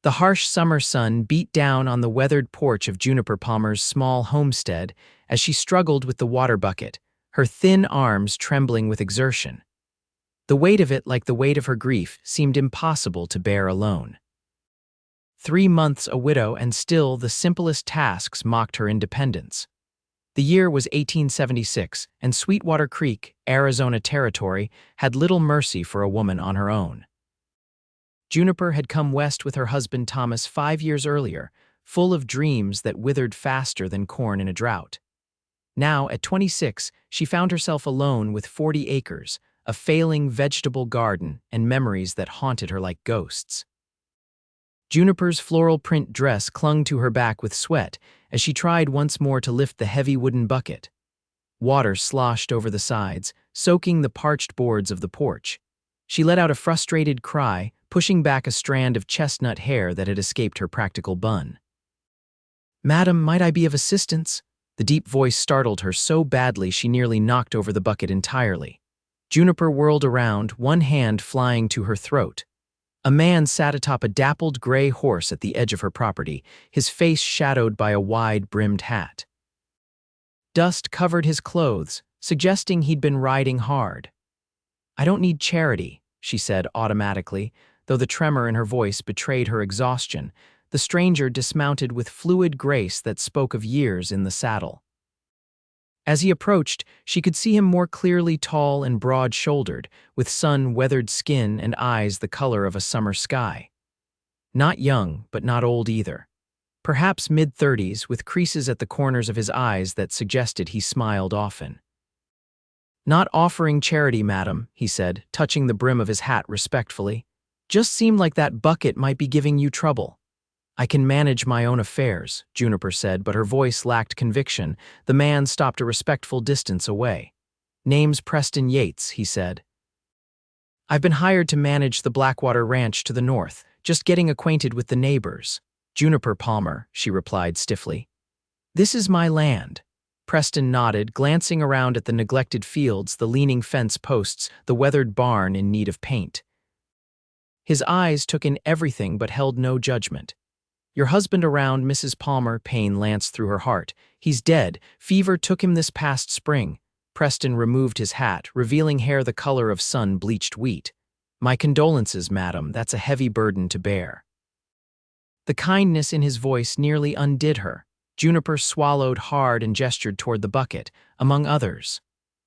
The harsh summer sun beat down on the weathered porch of Juniper Palmer's small homestead as she struggled with the water bucket, her thin arms trembling with exertion. The weight of it, like the weight of her grief, seemed impossible to bear alone. 3 months a widow, and still the simplest tasks mocked her independence. The year was 1876, and Sweetwater Creek, Arizona Territory, had little mercy for a woman on her own. Juniper had come west with her husband Thomas 5 years earlier, full of dreams that withered faster than corn in a drought. Now, at 26, she found herself alone with 40 acres, a failing vegetable garden, and memories that haunted her like ghosts. Juniper's floral print dress clung to her back with sweat as she tried once more to lift the heavy wooden bucket. Water sloshed over the sides, soaking the parched boards of the porch. She let out a frustrated cry, pushing back a strand of chestnut hair that had escaped her practical bun. "Madam, might I be of assistance?" The deep voice startled her so badly she nearly knocked over the bucket entirely. Juniper whirled around, one hand flying to her throat. A man sat atop a dappled gray horse at the edge of her property, his face shadowed by a wide-brimmed hat. Dust covered his clothes, suggesting he'd been riding hard. "I don't need charity," she said automatically, though the tremor in her voice betrayed her exhaustion. The stranger dismounted with fluid grace that spoke of years in the saddle. As he approached, she could see him more clearly, tall and broad-shouldered, with sun-weathered skin and eyes the color of a summer sky. Not young, but not old either. Perhaps mid-30s, with creases at the corners of his eyes that suggested he smiled often. "Not offering charity, madam," he said, touching the brim of his hat respectfully. "Just seemed like that bucket might be giving you trouble." "I can manage my own affairs," Juniper said, but her voice lacked conviction. The man stopped a respectful distance away. "Name's Preston Yates," he said. "I've been hired to manage the Blackwater Ranch to the north, just getting acquainted with the neighbors." "Juniper Palmer," she replied stiffly. "This is my land." Preston nodded, glancing around at the neglected fields, the leaning fence posts, the weathered barn in need of paint. His eyes took in everything but held no judgment. "Your husband around, Mrs. Palmer," pain lanced through her heart. "He's dead. Fever took him this past spring." Preston removed his hat, revealing hair the color of sun-bleached wheat. "My condolences, madam. That's a heavy burden to bear." The kindness in his voice nearly undid her. Juniper swallowed hard and gestured toward the bucket, among others.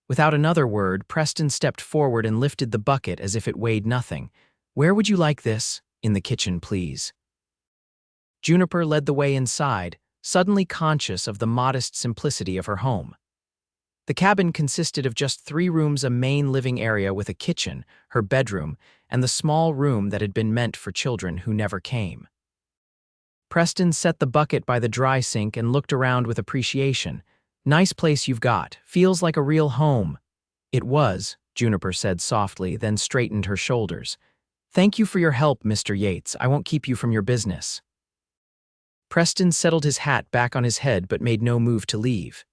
Without another word, Preston stepped forward and lifted the bucket as if it weighed nothing. "Where would you like this?" "In the kitchen, please." Juniper led the way inside, suddenly conscious of the modest simplicity of her home. The cabin consisted of just 3 rooms, a main living area with a kitchen, her bedroom, and the small room that had been meant for children who never came. Preston set the bucket by the dry sink and looked around with appreciation. "Nice place you've got. Feels like a real home." "It was," Juniper said softly, then straightened her shoulders. "Thank you for your help, Mr. Yates. I won't keep you from your business." Preston settled his hat back on his head but made no move to leave.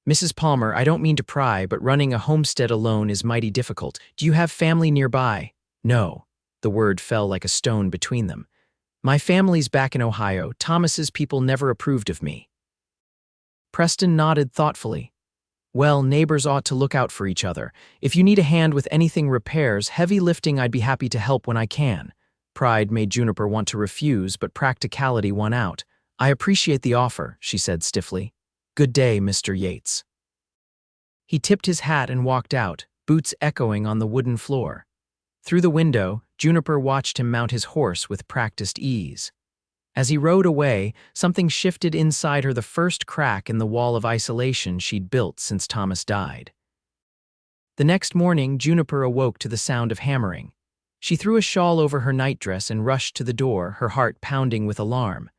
"Mrs. Palmer, I don't mean to pry, but running a homestead alone is mighty difficult. Do you have family nearby?" "No." The word fell like a stone between them. "My family's back in Ohio. Thomas's people never approved of me." Preston nodded thoughtfully. "Well, neighbors ought to look out for each other. If you need a hand with anything repairs, heavy lifting, I'd be happy to help when I can." Pride made Juniper want to refuse, but practicality won out. "I appreciate the offer," she said stiffly. "Good day, Mr. Yates." He tipped his hat and walked out, boots echoing on the wooden floor. Through the window, Juniper watched him mount his horse with practiced ease. As he rode away, something shifted inside her, the first crack in the wall of isolation she'd built since Thomas died. The next morning, Juniper awoke to the sound of hammering. She threw a shawl over her nightdress and rushed to the door, her heart pounding with alarm.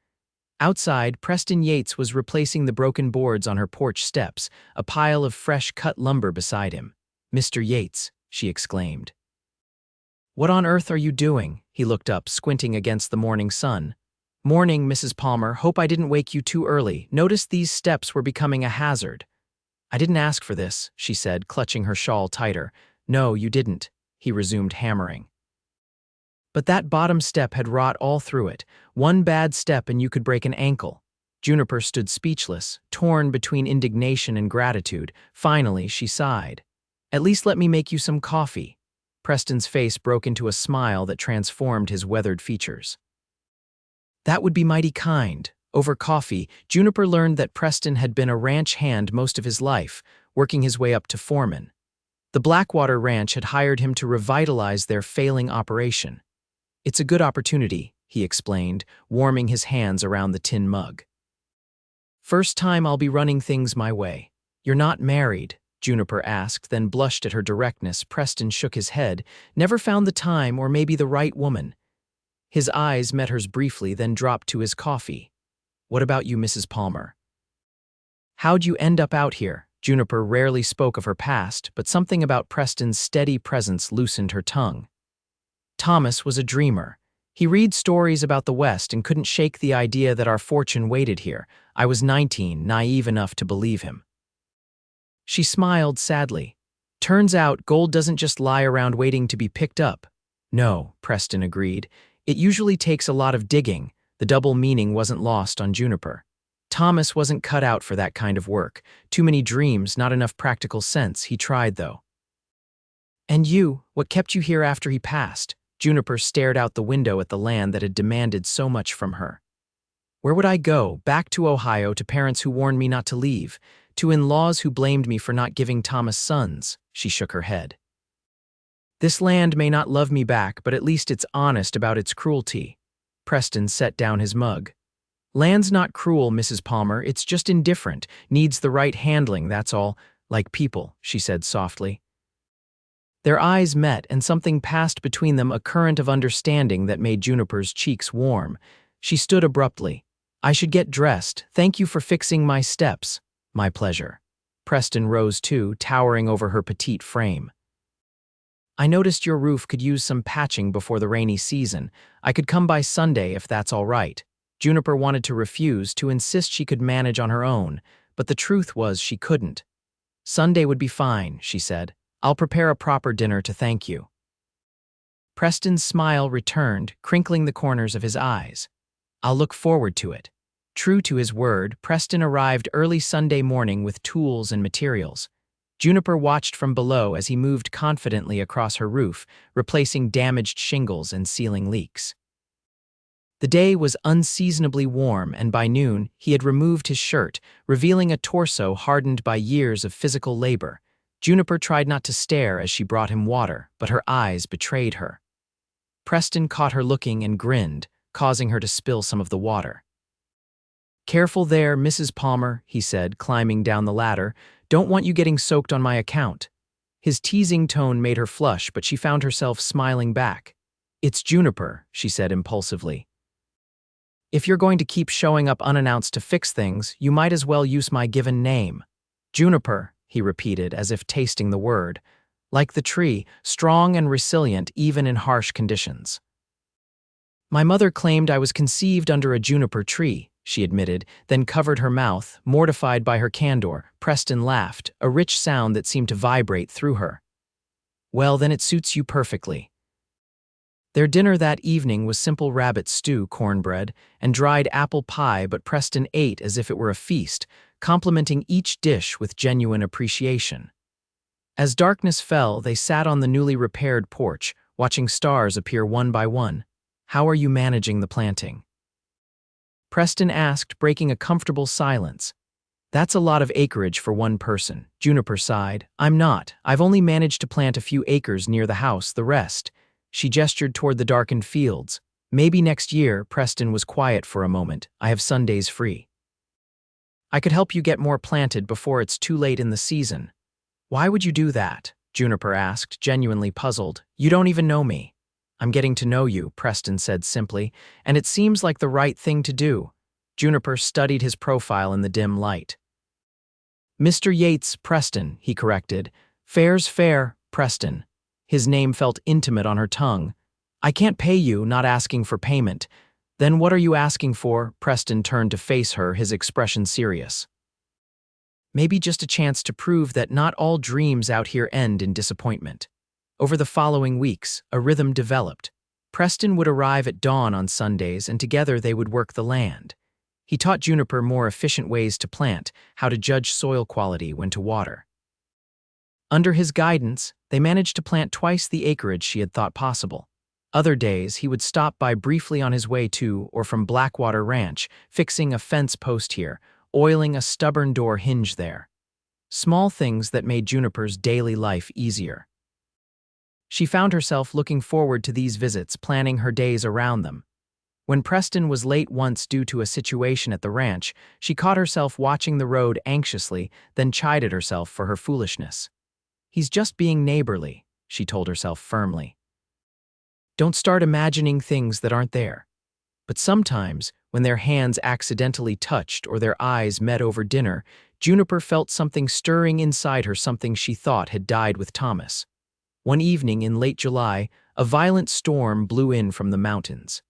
Outside, Preston Yates was replacing the broken boards on her porch steps, a pile of fresh-cut lumber beside him. "Mr. Yates," she exclaimed. "What on earth are you doing?" He looked up, squinting against the morning sun. "Morning, Mrs. Palmer. Hope I didn't wake you too early. Noticed these steps were becoming a hazard." "I didn't ask for this," she said, clutching her shawl tighter. "No, you didn't," he resumed, hammering. But that bottom step had rot all through it. One bad step and you could break an ankle. Juniper stood speechless, torn between indignation and gratitude. Finally, she sighed. "At least let me make you some coffee." Preston's face broke into a smile that transformed his weathered features. "That would be mighty kind." Over coffee, Juniper learned that Preston had been a ranch hand most of his life, working his way up to foreman. The Blackwater Ranch had hired him to revitalize their failing operation. "It's a good opportunity," he explained, warming his hands around the tin mug. "First time I'll be running things my way." "You're not married?" Juniper asked, then blushed at her directness. Preston shook his head. "Never found the time or maybe the right woman." His eyes met hers briefly, then dropped to his coffee. "What about you, Mrs. Palmer? How'd you end up out here?" Juniper rarely spoke of her past, but something about Preston's steady presence loosened her tongue. "Thomas was a dreamer. He read stories about the West and couldn't shake the idea that our fortune waited here. I was 19, naive enough to believe him." She smiled sadly. "Turns out gold doesn't just lie around waiting to be picked up." "No," Preston agreed. "It usually takes a lot of digging." The double meaning wasn't lost on Juniper. Thomas wasn't cut out for that kind of work. Too many dreams, not enough practical sense. He tried, though. "And you, what kept you here after he passed?" Juniper stared out the window at the land that had demanded so much from her. "Where would I go? Back to Ohio, to parents who warned me not to leave, to in-laws who blamed me for not giving Thomas sons." She shook her head. "This land may not love me back, but at least it's honest about its cruelty." Preston set down his mug. "Land's not cruel, Mrs. Palmer, it's just indifferent, needs the right handling, that's all. Like people," she said softly. Their eyes met, and something passed between them, a current of understanding that made Juniper's cheeks warm. She stood abruptly. "I should get dressed. Thank you for fixing my steps." "My pleasure." Preston rose too, towering over her petite frame. "I noticed your roof could use some patching before the rainy season. I could come by Sunday if that's all right." Juniper wanted to refuse, to insist she could manage on her own, but the truth was she couldn't. "Sunday would be fine," she said. "I'll prepare a proper dinner to thank you." Preston's smile returned, crinkling the corners of his eyes. "I'll look forward to it." True to his word, Preston arrived early Sunday morning with tools and materials. Juniper watched from below as he moved confidently across her roof, replacing damaged shingles and sealing leaks. The day was unseasonably warm, and by noon, he had removed his shirt, revealing a torso hardened by years of physical labor. Juniper tried not to stare as she brought him water, but her eyes betrayed her. Preston caught her looking and grinned, causing her to spill some of the water. "Careful there, Mrs. Palmer," he said, climbing down the ladder. "Don't want you getting soaked on my account." His teasing tone made her flush, but she found herself smiling back. "It's Juniper," she said impulsively. "If you're going to keep showing up unannounced to fix things, you might as well use my given name." "Juniper," he repeated, as if tasting the word. "Like the tree, strong and resilient even in harsh conditions." "My mother claimed I was conceived under a juniper tree," she admitted, then covered her mouth, mortified by her candor. Preston laughed, a rich sound that seemed to vibrate through her. "Well, then it suits you perfectly." Their dinner that evening was simple rabbit stew, cornbread, and dried apple pie, but Preston ate as if it were a feast, complimenting each dish with genuine appreciation. As darkness fell, they sat on the newly repaired porch, watching stars appear one by one. "How are you managing the planting?" Preston asked, breaking a comfortable silence. "That's a lot of acreage for one person." Juniper sighed. "I'm not. I've only managed to plant a few acres near the house, the rest." She gestured toward the darkened fields. "Maybe next year." Preston was quiet for a moment. "I have Sundays free. I could help you get more planted before it's too late in the season." "Why would you do that?" Juniper asked, genuinely puzzled. "You don't even know me." "I'm getting to know you," Preston said simply, "and it seems like the right thing to do." Juniper studied his profile in the dim light. "Mr. Yates, Preston," he corrected. "Fair's fair, Preston." His name felt intimate on her tongue. "I can't pay you, not asking for payment." "Then what are you asking for?" Preston turned to face her, his expression serious. "Maybe just a chance to prove that not all dreams out here end in disappointment." Over the following weeks, a rhythm developed. Preston would arrive at dawn on Sundays, and together they would work the land. He taught Juniper more efficient ways to plant, how to judge soil quality, when to water. Under his guidance, they managed to plant twice the acreage she had thought possible. Other days, he would stop by briefly on his way to or from Blackwater Ranch, fixing a fence post here, oiling a stubborn door hinge there. Small things that made Juniper's daily life easier. She found herself looking forward to these visits, planning her days around them. When Preston was late once due to a situation at the ranch, she caught herself watching the road anxiously, then chided herself for her foolishness. "He's just being neighborly," she told herself firmly. Don't start imagining things that aren't there. But sometimes, when their hands accidentally touched or their eyes met over dinner, Juniper felt something stirring inside her, something she thought had died with Thomas. One evening in late July, a violent storm blew in from the mountains.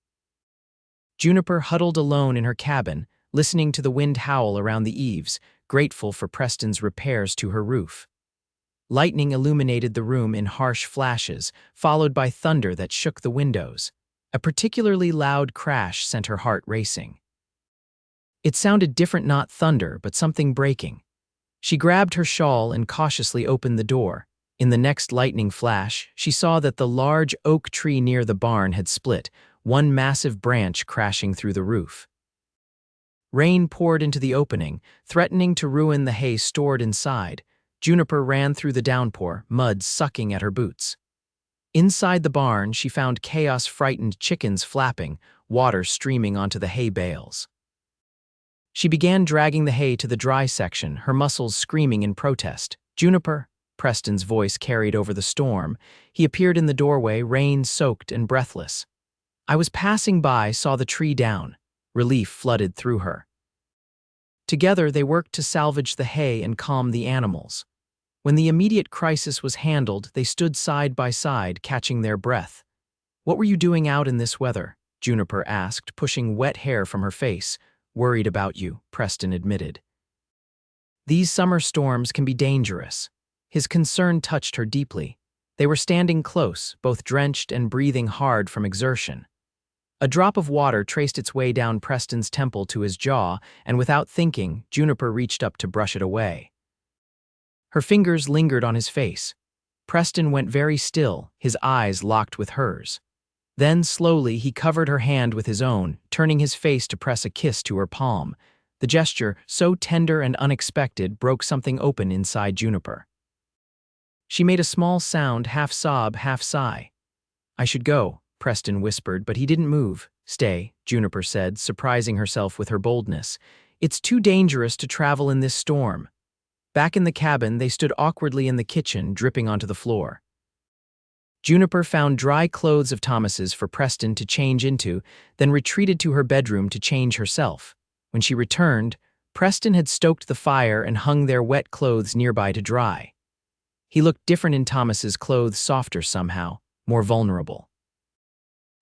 Juniper huddled alone in her cabin, listening to the wind howl around the eaves, grateful for Preston's repairs to her roof. Lightning illuminated the room in harsh flashes, followed by thunder that shook the windows. A particularly loud crash sent her heart racing. It sounded different, not thunder, but something breaking. She grabbed her shawl and cautiously opened the door. In the next lightning flash, she saw that the large oak tree near the barn had split, one massive branch crashing through the roof. Rain poured into the opening, threatening to ruin the hay stored inside. Juniper ran through the downpour, mud sucking at her boots. Inside the barn, she found chaos-frightened chickens flapping, water streaming onto the hay bales. She began dragging the hay to the dry section, her muscles screaming in protest. "Juniper," Preston's voice carried over the storm. He appeared in the doorway, rain-soaked and breathless. "I was passing by, saw the tree down." Relief flooded through her. Together, they worked to salvage the hay and calm the animals. When the immediate crisis was handled, they stood side by side, catching their breath. "What were you doing out in this weather?" Juniper asked, pushing wet hair from her face. "Worried about you," Preston admitted. "These summer storms can be dangerous." His concern touched her deeply. They were standing close, both drenched and breathing hard from exertion. A drop of water traced its way down Preston's temple to his jaw, and without thinking, Juniper reached up to brush it away. Her fingers lingered on his face. Preston went very still, his eyes locked with hers. Then, slowly, he covered her hand with his own, turning his face to press a kiss to her palm. The gesture, so tender and unexpected, broke something open inside Juniper. She made a small sound, half sob, half sigh. "I should go," Preston whispered, but he didn't move. "Stay," Juniper said, surprising herself with her boldness. "It's too dangerous to travel in this storm." Back in the cabin, they stood awkwardly in the kitchen, dripping onto the floor. Juniper found dry clothes of Thomas's for Preston to change into, then retreated to her bedroom to change herself. When she returned, Preston had stoked the fire and hung their wet clothes nearby to dry. He looked different in Thomas's clothes, softer somehow, more vulnerable.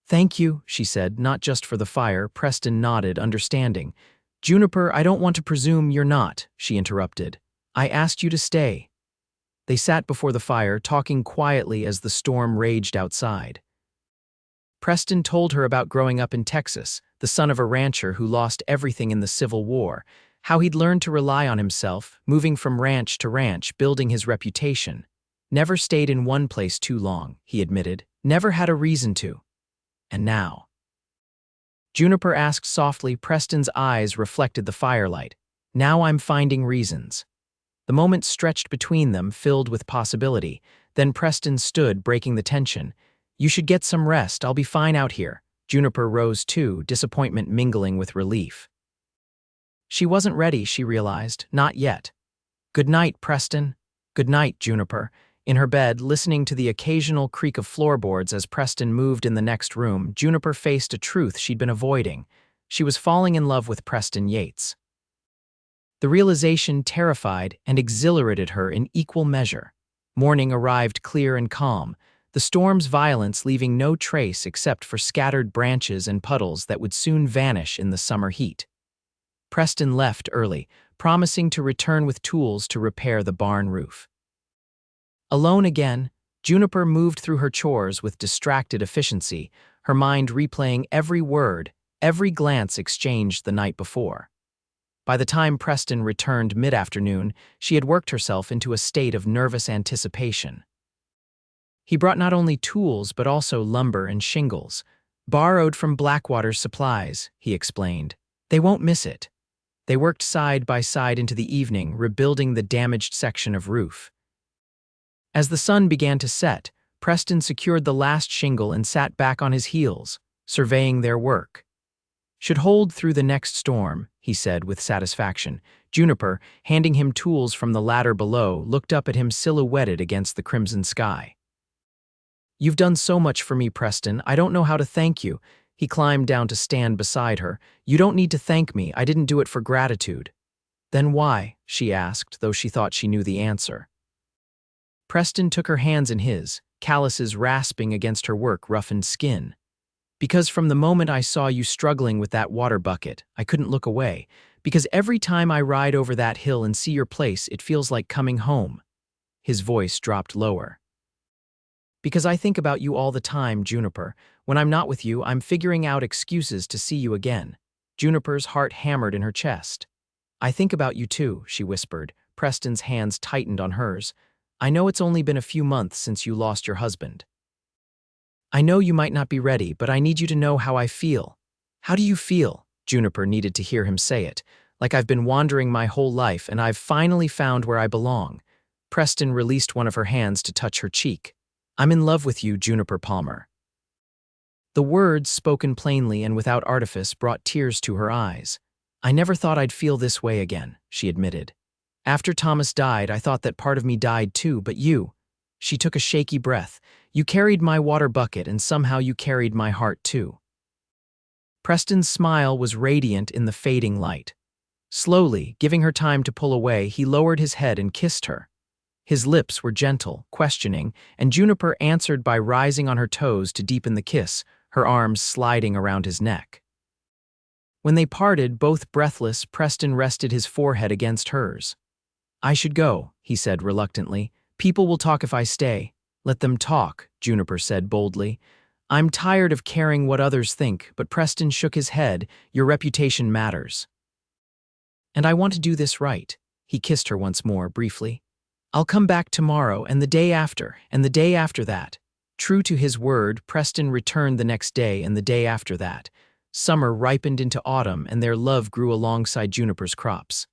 "Thank you," she said, "not just for the fire." Preston nodded, understanding. "Juniper, I don't want to presume you're not," she interrupted. "I asked you to stay." They sat before the fire, talking quietly as the storm raged outside. Preston told her about growing up in Texas, the son of a rancher who lost everything in the Civil War, how he'd learned to rely on himself, moving from ranch to ranch, building his reputation. "Never stayed in one place too long," he admitted. "Never had a reason to. And now." Juniper asked softly. Preston's eyes reflected the firelight. "Now I'm finding reasons." The moment stretched between them, filled with possibility. Then Preston stood, breaking the tension. "You should get some rest. I'll be fine out here." Juniper rose too, disappointment mingling with relief. She wasn't ready, she realized. Not yet. "Good night, Preston." "Good night, Juniper." In her bed, listening to the occasional creak of floorboards as Preston moved in the next room, Juniper faced a truth she'd been avoiding. She was falling in love with Preston Yates. The realization terrified and exhilarated her in equal measure. Morning arrived clear and calm, the storm's violence leaving no trace except for scattered branches and puddles that would soon vanish in the summer heat. Preston left early, promising to return with tools to repair the barn roof. Alone again, Juniper moved through her chores with distracted efficiency, her mind replaying every word, every glance exchanged the night before. By the time Preston returned mid-afternoon, she had worked herself into a state of nervous anticipation. He brought not only tools but also lumber and shingles, borrowed from Blackwater's supplies, he explained. They won't miss it. They worked side by side into the evening, rebuilding the damaged section of roof. As the sun began to set, Preston secured the last shingle and sat back on his heels, surveying their work. Should hold through the next storm, he said with satisfaction. Juniper, handing him tools from the ladder below, looked up at him silhouetted against the crimson sky. You've done so much for me, Preston. I don't know how to thank you. He climbed down to stand beside her. You don't need to thank me. I didn't do it for gratitude. Then why? She asked, though she thought she knew the answer. Preston took her hands in his, calluses rasping against her work-roughened skin. Because from the moment I saw you struggling with that water bucket, I couldn't look away. Because every time I ride over that hill and see your place, it feels like coming home. His voice dropped lower. Because I think about you all the time, Juniper. When I'm not with you, I'm figuring out excuses to see you again. Juniper's heart hammered in her chest. I think about you too, she whispered. Preston's hands tightened on hers. I know it's only been a few months since you lost your husband. I know you might not be ready, but I need you to know how I feel. How do you feel? Juniper needed to hear him say it. Like I've been wandering my whole life and I've finally found where I belong. Preston released one of her hands to touch her cheek. I'm in love with you, Juniper Palmer. The words, spoken plainly and without artifice, brought tears to her eyes. I never thought I'd feel this way again, she admitted. After Thomas died, I thought that part of me died too, but you. She took a shaky breath. You carried my water bucket and somehow you carried my heart too. Preston's smile was radiant in the fading light. Slowly, giving her time to pull away, he lowered his head and kissed her. His lips were gentle, questioning, and Juniper answered by rising on her toes to deepen the kiss, her arms sliding around his neck. When they parted, both breathless, Preston rested his forehead against hers. I should go, he said reluctantly. People will talk if I stay. Let them talk, Juniper said boldly. I'm tired of caring what others think, but Preston shook his head. Your reputation matters. And I want to do this right. He kissed her once more, briefly. I'll come back tomorrow, and the day after, and the day after that. True to his word, Preston returned the next day and the day after that. Summer ripened into autumn, and their love grew alongside Juniper's crops.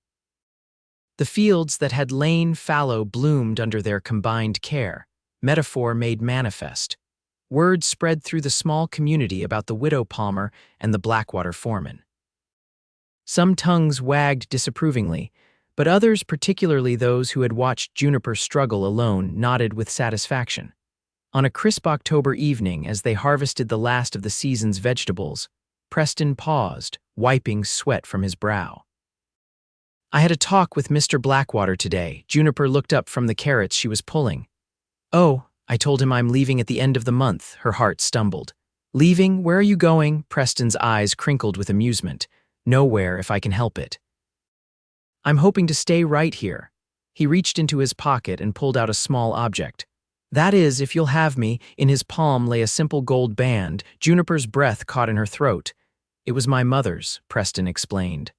The fields that had lain fallow bloomed under their combined care. Metaphor made manifest. Word spread through the small community about the widow Palmer and the Blackwater foreman. Some tongues wagged disapprovingly, but others, particularly those who had watched Juniper struggle alone, nodded with satisfaction. On a crisp October evening, as they harvested the last of the season's vegetables, Preston paused, wiping sweat from his brow. I had a talk with Mr. Blackwater today. Juniper looked up from the carrots she was pulling. Oh, I told him I'm leaving at the end of the month, her heart stumbled. Leaving? Where are you going? Preston's eyes crinkled with amusement. Nowhere, if I can help it. I'm hoping to stay right here. He reached into his pocket and pulled out a small object. That is, if you'll have me. In his palm lay a simple gold band. Juniper's breath caught in her throat. It was my mother's, Preston explained.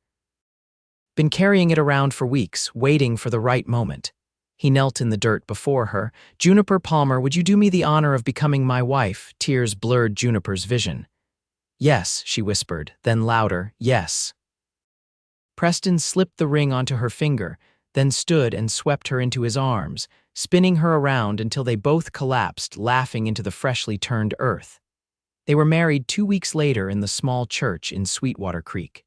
Been carrying it around for weeks, waiting for the right moment. He knelt in the dirt before her. Juniper Palmer, would you do me the honor of becoming my wife? Tears blurred Juniper's vision. Yes, she whispered, then louder, yes. Preston slipped the ring onto her finger, then stood and swept her into his arms, spinning her around until they both collapsed, laughing into the freshly turned earth. They were married 2 weeks later in the small church in Sweetwater Creek.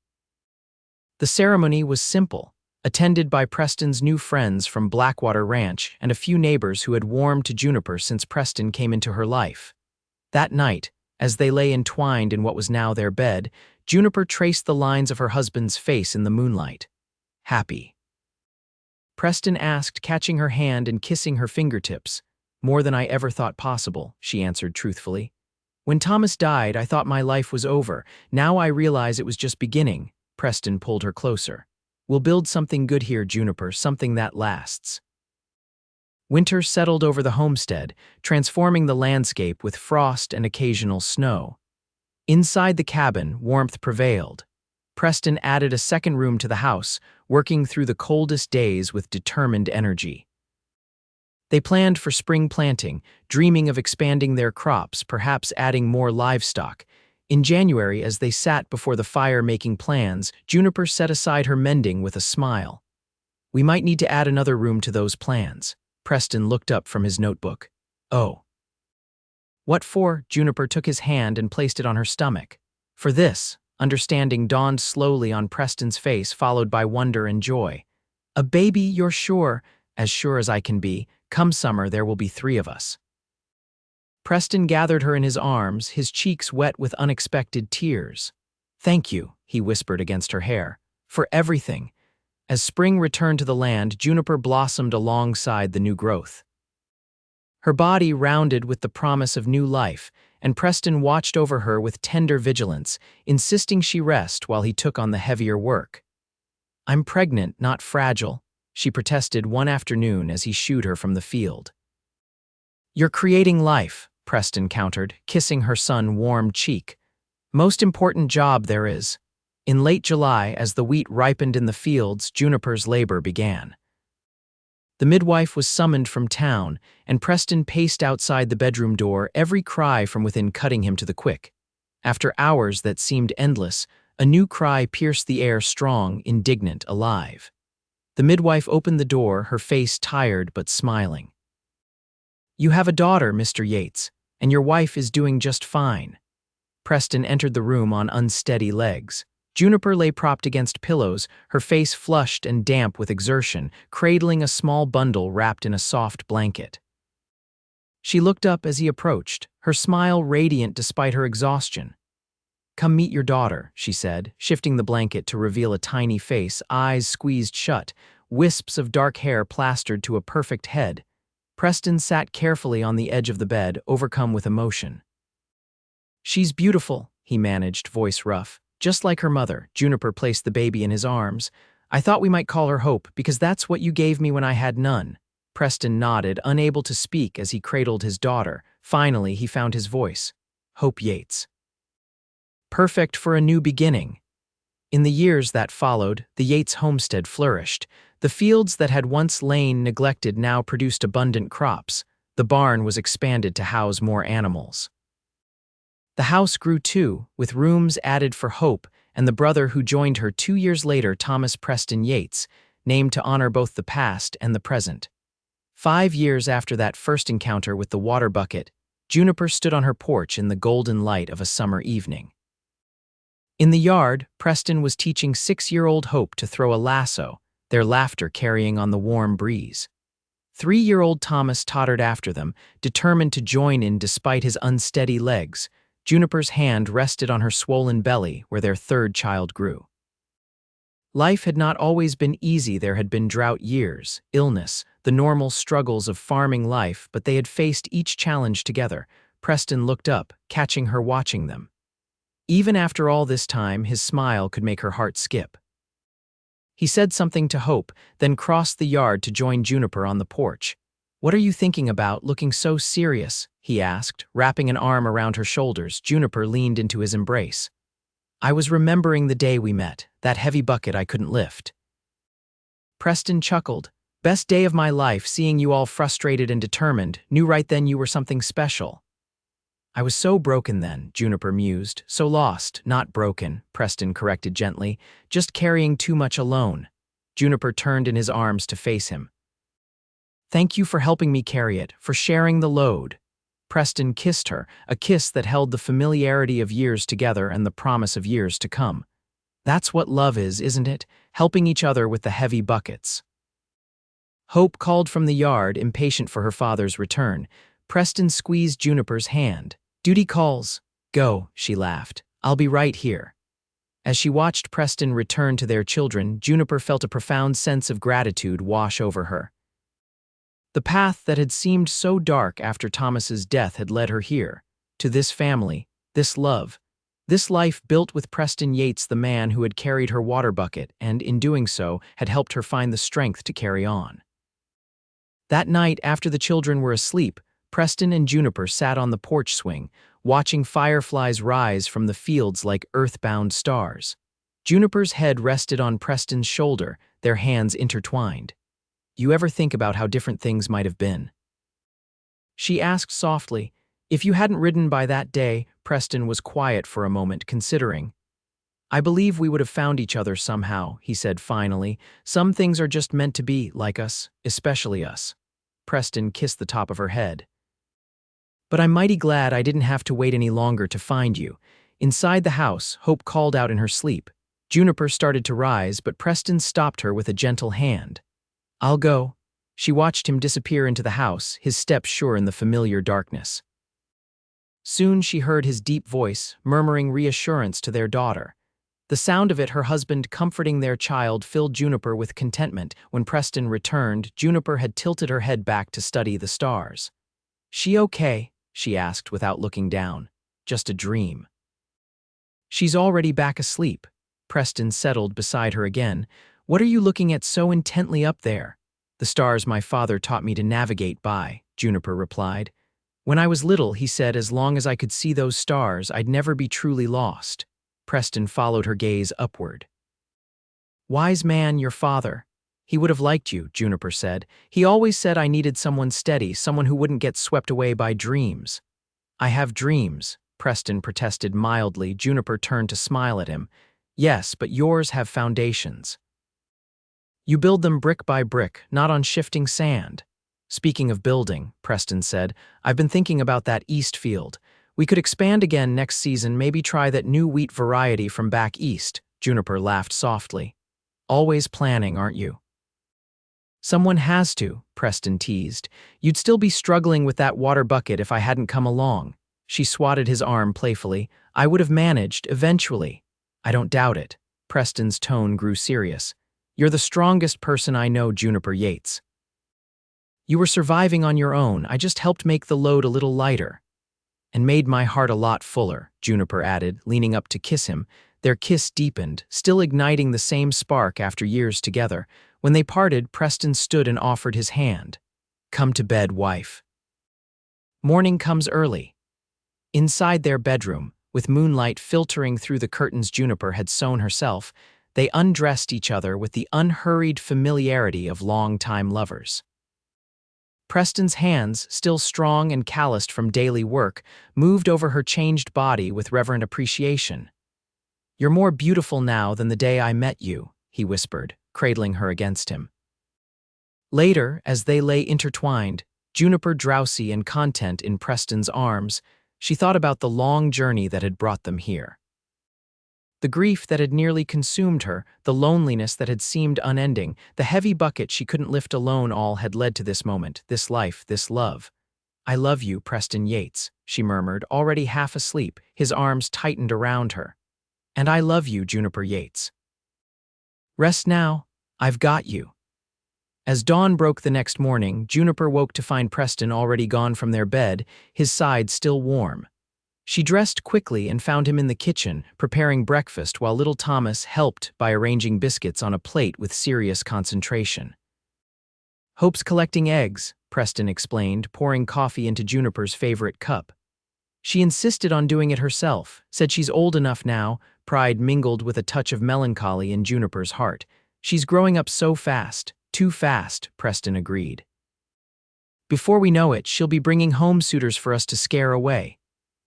The ceremony was simple, attended by Preston's new friends from Blackwater Ranch and a few neighbors who had warmed to Juniper since Preston came into her life. That night, as they lay entwined in what was now their bed, Juniper traced the lines of her husband's face in the moonlight. Happy. Preston asked, catching her hand and kissing her fingertips. More than I ever thought possible, she answered truthfully. When Thomas died, I thought my life was over. Now I realize it was just beginning. Preston pulled her closer. We'll build something good here, Juniper, something that lasts. Winter settled over the homestead, transforming the landscape with frost and occasional snow. Inside the cabin, warmth prevailed. Preston added a second room to the house, working through the coldest days with determined energy. They planned for spring planting, dreaming of expanding their crops, perhaps adding more livestock. In January, as they sat before the fire making plans, Juniper set aside her mending with a smile. "We might need to add another room to those plans." Preston looked up from his notebook. "Oh." "What for?" Juniper took his hand and placed it on her stomach. "For this." Understanding dawned slowly on Preston's face, followed by wonder and joy. "A baby, you're sure?" "As sure as I can be. Come summer, there will be 3 of us." Preston gathered her in his arms, his cheeks wet with unexpected tears. "Thank you," he whispered against her hair, "for everything." As spring returned to the land, Juniper blossomed alongside the new growth. Her body rounded with the promise of new life, and Preston watched over her with tender vigilance, insisting she rest while he took on the heavier work. "I'm pregnant, not fragile," she protested one afternoon as he shooed her from the field. "You're creating life," Preston countered, kissing her son's warm cheek. "Most important job there is." In late July, as the wheat ripened in the fields, Juniper's labor began. The midwife was summoned from town, and Preston paced outside the bedroom door, every cry from within cutting him to the quick. After hours that seemed endless, a new cry pierced the air, strong, indignant, alive. The midwife opened the door, her face tired but smiling. "You have a daughter, Mr. Yates, and your wife is doing just fine." Preston entered the room on unsteady legs. Juniper lay propped against pillows, her face flushed and damp with exertion, cradling a small bundle wrapped in a soft blanket. She looked up as he approached, her smile radiant despite her exhaustion. "Come meet your daughter," she said, shifting the blanket to reveal a tiny face, eyes squeezed shut, wisps of dark hair plastered to a perfect head. Preston sat carefully on the edge of the bed, overcome with emotion. "She's beautiful," he managed, voice rough. "Just like her mother." Juniper placed the baby in his arms. "I thought we might call her Hope, because that's what you gave me when I had none." Preston nodded, unable to speak as he cradled his daughter. Finally, he found his voice. "Hope Yates." Perfect for a new beginning. In the years that followed, the Yates homestead flourished. The fields that had once lain neglected now produced abundant crops. The barn was expanded to house more animals. The house grew too, with rooms added for Hope and the brother who joined her 2 years later, Thomas Preston Yates, named to honor both the past and the present. 5 years after that first encounter with the water bucket, Juniper stood on her porch in the golden light of a summer evening. In the yard, Preston was teaching 6-year-old Hope to throw a lasso, their laughter carrying on the warm breeze. 3-year-old Thomas tottered after them, determined to join in despite his unsteady legs. Juniper's hand rested on her swollen belly where their 3rd child grew. Life had not always been easy. There had been drought years, illness, the normal struggles of farming life, but they had faced each challenge together. Preston looked up, catching her watching them. Even after all this time, his smile could make her heart skip. He said something to Hope, then crossed the yard to join Juniper on the porch. "What are you thinking about, looking so serious?" he asked, wrapping an arm around her shoulders. Juniper leaned into his embrace. "I was remembering the day we met, that heavy bucket I couldn't lift." Preston chuckled. "Best day of my life, seeing you all frustrated and determined. Knew right then you were something special." "I was so broken then," Juniper mused. "So lost, not broken," Preston corrected gently. "Just carrying too much alone." Juniper turned in his arms to face him. "Thank you for helping me carry it, for sharing the load." Preston kissed her, a kiss that held the familiarity of years together and the promise of years to come. "That's what love is, isn't it? Helping each other with the heavy buckets." Hope called from the yard, impatient for her father's return. Preston squeezed Juniper's hand. "Duty calls." "Go," she laughed. "I'll be right here." As she watched Preston return to their children, Juniper felt a profound sense of gratitude wash over her. The path that had seemed so dark after Thomas's death had led her here, to this family, this love, this life built with Preston Yates, the man who had carried her water bucket and, in doing so, had helped her find the strength to carry on. That night, after the children were asleep, Preston and Juniper sat on the porch swing, watching fireflies rise from the fields like earthbound stars. Juniper's head rested on Preston's shoulder, their hands intertwined. You ever think about how different things might have been? She asked softly. If you hadn't ridden by that day, Preston was quiet for a moment, considering. I believe we would have found each other somehow, he said finally. Some things are just meant to be like us, especially us. Preston kissed the top of her head. But I'm mighty glad I didn't have to wait any longer to find you. Inside the house, Hope called out in her sleep. Juniper started to rise, but Preston stopped her with a gentle hand. I'll go. She watched him disappear into the house, his steps sure in the familiar darkness. Soon she heard his deep voice, murmuring reassurance to their daughter. The sound of it, her husband comforting their child, filled Juniper with contentment. When Preston returned, Juniper had tilted her head back to study the stars. She okay? She asked without looking down. Just a dream. She's already back asleep. Preston settled beside her again. What are you looking at so intently up there? The stars my father taught me to navigate by, Juniper replied. When I was little, he said as long as I could see those stars, I'd never be truly lost. Preston followed her gaze upward. Wise man, your father. He would have liked you, Juniper said. He always said I needed someone steady, someone who wouldn't get swept away by dreams. I have dreams, Preston protested mildly. Juniper turned to smile at him. Yes, but yours have foundations. You build them brick by brick, not on shifting sand. Speaking of building, Preston said, I've been thinking about that east field. We could expand again next season, maybe try that new wheat variety from back east. Juniper laughed softly. Always planning, aren't you? Someone has to, Preston teased. You'd still be struggling with that water bucket if I hadn't come along. She swatted his arm playfully. I would have managed, eventually. I don't doubt it. Preston's tone grew serious. You're the strongest person I know, Juniper Yates. You were surviving on your own. I just helped make the load a little lighter. And made my heart a lot fuller, Juniper added, leaning up to kiss him. Their kiss deepened, still igniting the same spark after years together. When they parted, Preston stood and offered his hand. Come to bed, wife. Morning comes early. Inside their bedroom, with moonlight filtering through the curtains Juniper had sewn herself, they undressed each other with the unhurried familiarity of long-time lovers. Preston's hands, still strong and calloused from daily work, moved over her changed body with reverent appreciation. You're more beautiful now than the day I met you, he whispered, cradling her against him. Later, as they lay intertwined, Juniper drowsy and content in Preston's arms, she thought about the long journey that had brought them here. The grief that had nearly consumed her, the loneliness that had seemed unending, the heavy bucket she couldn't lift alone, all had led to this moment, this life, this love. I love you, Preston Yates, she murmured, already half asleep, his arms tightened around her. And I love you, Juniper Yates. Rest now, I've got you. As dawn broke the next morning, Juniper woke to find Preston already gone from their bed, his side still warm. She dressed quickly and found him in the kitchen, preparing breakfast while little Thomas helped by arranging biscuits on a plate with serious concentration. Hope's collecting eggs, Preston explained, pouring coffee into Juniper's favorite cup. She insisted on doing it herself, said she's old enough now, pride mingled with a touch of melancholy in Juniper's heart. She's growing up so fast, too fast, Preston agreed. Before we know it, she'll be bringing home suitors for us to scare away.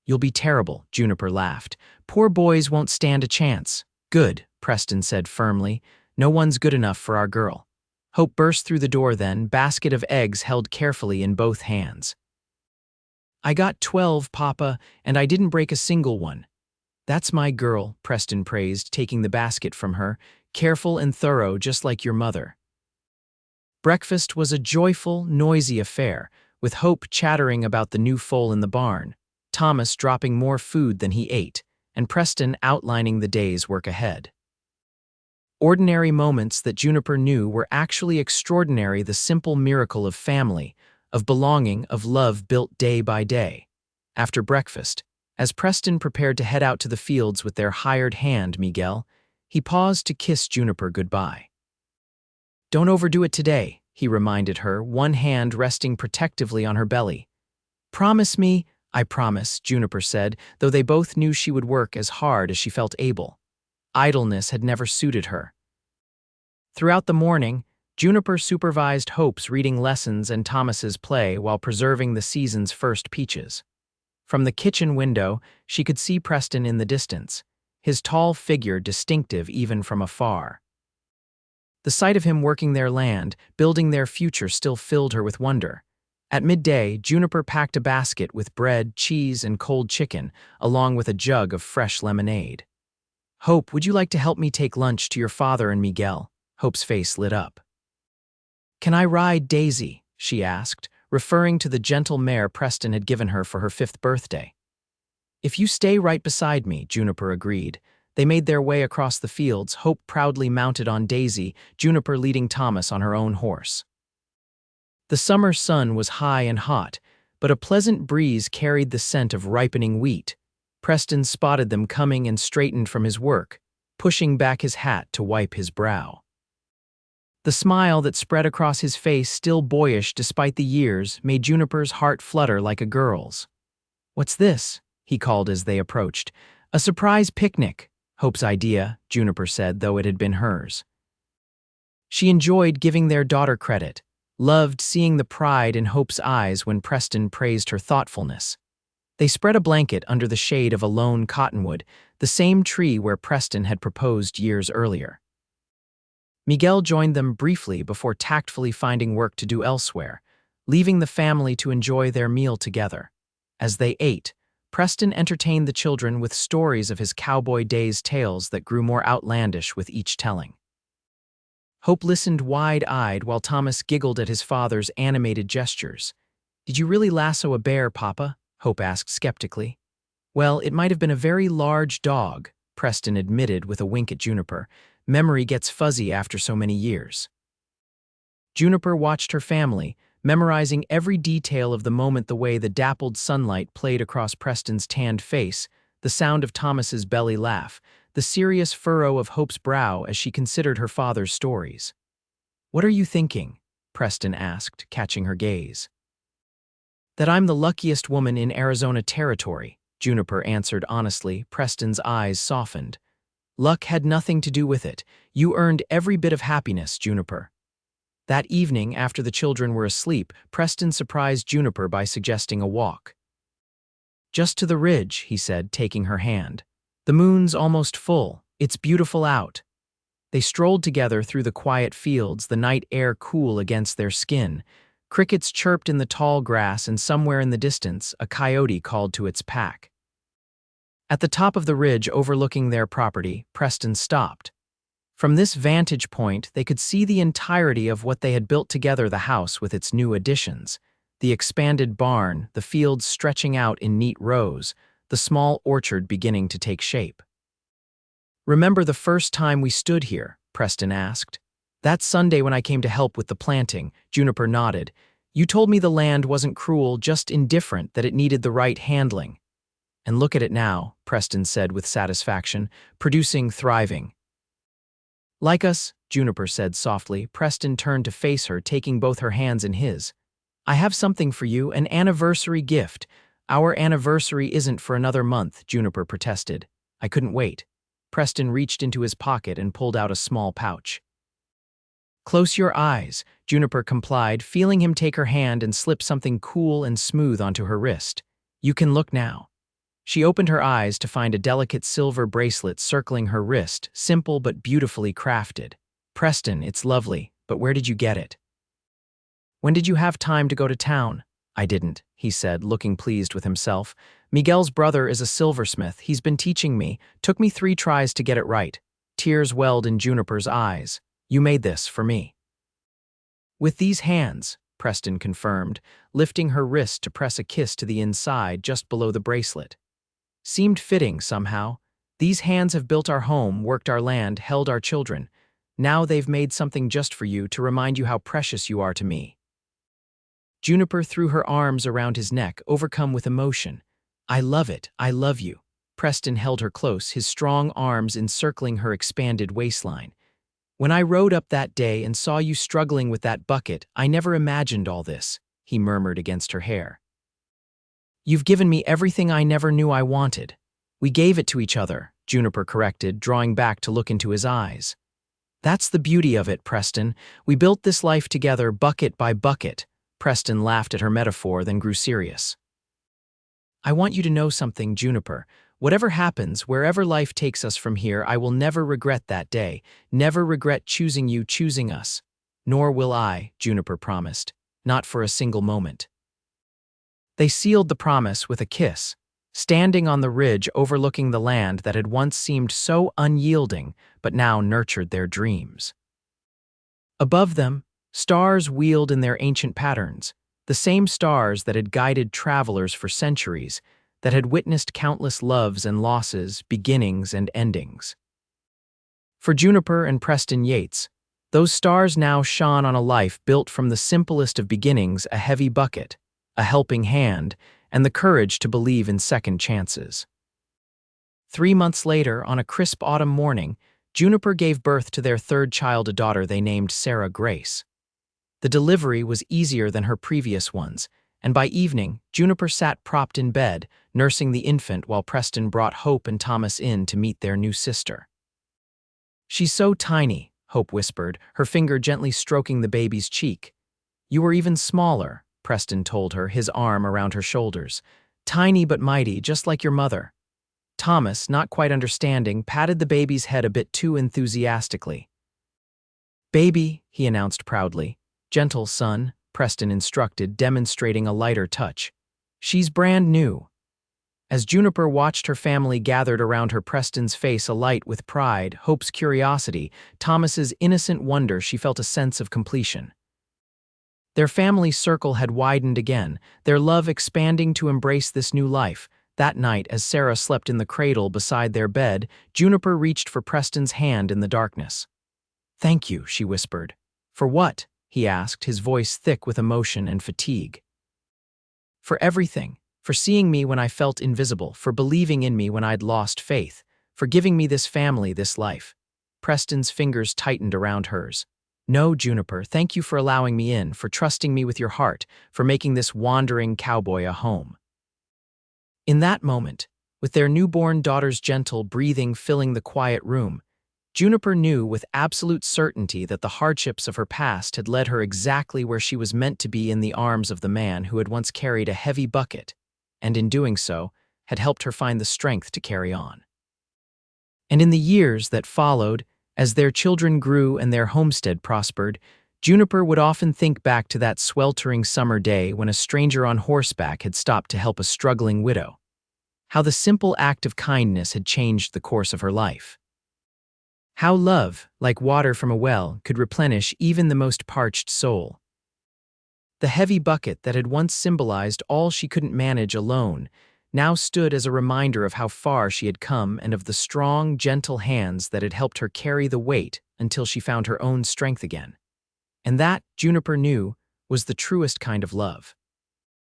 You'll be terrible, Juniper laughed. Poor boys won't stand a chance. Good, Preston said firmly. No one's good enough for our girl. Hope burst through the door then, basket of eggs held carefully in both hands. I got 12, Papa, and I didn't break a single one. That's my girl, Preston praised, taking the basket from her. Careful and thorough, just like your mother. Breakfast was a joyful, noisy affair, with Hope chattering about the new foal in the barn, Thomas dropping more food than he ate, and Preston outlining the day's work ahead. Ordinary moments that Juniper knew were actually extraordinary, the simple miracle of family, of belonging, of love built day by day. After breakfast, as Preston prepared to head out to the fields with their hired hand, Miguel, he paused to kiss Juniper goodbye. Don't overdo it today, he reminded her, one hand resting protectively on her belly. Promise me, I promise, Juniper said, though they both knew she would work as hard as she felt able. Idleness had never suited her. Throughout the morning, Juniper supervised Hope's reading lessons and Thomas's play while preserving the season's first peaches. From the kitchen window, she could see Preston in the distance, his tall figure distinctive even from afar. The sight of him working their land, building their future, still filled her with wonder. At midday, Juniper packed a basket with bread, cheese, and cold chicken, along with a jug of fresh lemonade. "Hope, would you like to help me take lunch to your father and Miguel?" Hope's face lit up. "Can I ride Daisy?" she asked, referring to the gentle mare Preston had given her for her 5th birthday. "If you stay right beside me," Juniper agreed. They made their way across the fields, Hope proudly mounted on Daisy, Juniper leading Thomas on her own horse. The summer sun was high and hot, but a pleasant breeze carried the scent of ripening wheat. Preston spotted them coming and straightened from his work, pushing back his hat to wipe his brow. The smile that spread across his face, still boyish despite the years, made Juniper's heart flutter like a girl's. "What's this?" he called as they approached. "A surprise picnic." Hope's idea, Juniper said, though it had been hers. She enjoyed giving their daughter credit, loved seeing the pride in Hope's eyes when Preston praised her thoughtfulness. They spread a blanket under the shade of a lone cottonwood, the same tree where Preston had proposed years earlier. Miguel joined them briefly before tactfully finding work to do elsewhere, leaving the family to enjoy their meal together. As they ate, Preston entertained the children with stories of his cowboy days, tales that grew more outlandish with each telling. Hope listened wide-eyed while Thomas giggled at his father's animated gestures. "Did you really lasso a bear, Papa?" Hope asked skeptically. "Well, it might have been a very large dog," Preston admitted with a wink at Juniper. "Memory gets fuzzy after so many years." Juniper watched her family, memorizing every detail of the moment, the way the dappled sunlight played across Preston's tanned face, the sound of Thomas's belly laugh, the serious furrow of Hope's brow as she considered her father's stories. "What are you thinking?" Preston asked, catching her gaze. "That I'm the luckiest woman in Arizona territory," Juniper answered honestly. Preston's eyes softened. "Luck had nothing to do with it. You earned every bit of happiness, Juniper." That evening, after the children were asleep, Preston surprised Juniper by suggesting a walk. "Just to the ridge," he said, taking her hand. "The moon's almost full. It's beautiful out." They strolled together through the quiet fields, the night air cool against their skin. Crickets chirped in the tall grass, and somewhere in the distance, a coyote called to its pack. At the top of the ridge overlooking their property, Preston stopped. From this vantage point, they could see the entirety of what they had built together, the house with its new additions, the expanded barn, the fields stretching out in neat rows, the small orchard beginning to take shape. "Remember the first time we stood here?" Preston asked. "That Sunday when I came to help with the planting," Juniper nodded. "You told me the land wasn't cruel, just indifferent, that it needed the right handling." "And look at it now," Preston said with satisfaction, "producing, thriving." "Like us," Juniper said softly. Preston turned to face her, taking both her hands in his. "I have something for you, an anniversary gift." "Our anniversary isn't for another month," Juniper protested. "I couldn't wait." Preston reached into his pocket and pulled out a small pouch. "Close your eyes," Juniper complied, feeling him take her hand and slip something cool and smooth onto her wrist. "You can look now." She opened her eyes to find a delicate silver bracelet circling her wrist, simple but beautifully crafted. "Preston, it's lovely, but where did you get it?" "When did you have time to go to town?" "I didn't," he said, looking pleased with himself. "Miguel's brother is a silversmith. He's been teaching me. Took me 3 tries to get it right." Tears welled in Juniper's eyes. "You made this for me." "With these hands," Preston confirmed, lifting her wrist to press a kiss to the inside just below the bracelet. "Seemed fitting somehow. These hands have built our home, worked our land, held our children. Now they've made something just for you to remind you how precious you are to me." Juniper threw her arms around his neck, overcome with emotion. "I love it. I love you." Preston held her close, his strong arms encircling her expanded waistline. "When I rode up that day and saw you struggling with that bucket, I never imagined all this," he murmured against her hair. You've given me everything I never knew I wanted. We gave it to each other, Juniper corrected, drawing back to look into his eyes. That's the beauty of it, Preston. We built this life together, bucket by bucket. Preston laughed at her metaphor, then grew serious. I want you to know something, Juniper. Whatever happens, wherever life takes us from here, I will never regret that day, never regret choosing you, choosing us. Nor will I, Juniper promised, not for a single moment. They sealed the promise with a kiss, standing on the ridge overlooking the land that had once seemed so unyielding but now nurtured their dreams. Above them, stars wheeled in their ancient patterns, the same stars that had guided travelers for centuries, that had witnessed countless loves and losses, beginnings and endings. For Juniper and Preston Yates, those stars now shone on a life built from the simplest of beginnings, a heavy bucket, a helping hand, and the courage to believe in second chances. 3 months later, on a crisp autumn morning, Juniper gave birth to their third child, a daughter they named Sarah Grace. The delivery was easier than her previous ones, and by evening, Juniper sat propped in bed, nursing the infant while Preston brought Hope and Thomas in to meet their new sister. "She's so tiny," Hope whispered, her finger gently stroking the baby's cheek. "You were even smaller," Preston told her, his arm around her shoulders. "Tiny but mighty, just like your mother." Thomas, not quite understanding, patted the baby's head a bit too enthusiastically. "Baby," he announced proudly. "Gentle, son," Preston instructed, demonstrating a lighter touch. "She's brand new." As Juniper watched her family gathered around her, Preston's face alight with pride, Hope's curiosity, Thomas's innocent wonder, she felt a sense of completion. Their family circle had widened again, their love expanding to embrace this new life. That night, as Sarah slept in the cradle beside their bed, Juniper reached for Preston's hand in the darkness. "Thank you," she whispered. "For what?" he asked, his voice thick with emotion and fatigue. "For everything. For seeing me when I felt invisible, for believing in me when I'd lost faith, for giving me this family, this life." Preston's fingers tightened around hers. "No, Juniper, thank you for allowing me in, for trusting me with your heart, for making this wandering cowboy a home." In that moment, with their newborn daughter's gentle breathing filling the quiet room, Juniper knew with absolute certainty that the hardships of her past had led her exactly where she was meant to be, in the arms of the man who had once carried a heavy bucket, and in doing so, had helped her find the strength to carry on. And in the years that followed, as their children grew and their homestead prospered, Juniper would often think back to that sweltering summer day when a stranger on horseback had stopped to help a struggling widow. How the simple act of kindness had changed the course of her life. How love, like water from a well, could replenish even the most parched soul. The heavy bucket that had once symbolized all she couldn't manage alone now stood as a reminder of how far she had come and of the strong, gentle hands that had helped her carry the weight until she found her own strength again. And that, Juniper knew, was the truest kind of love.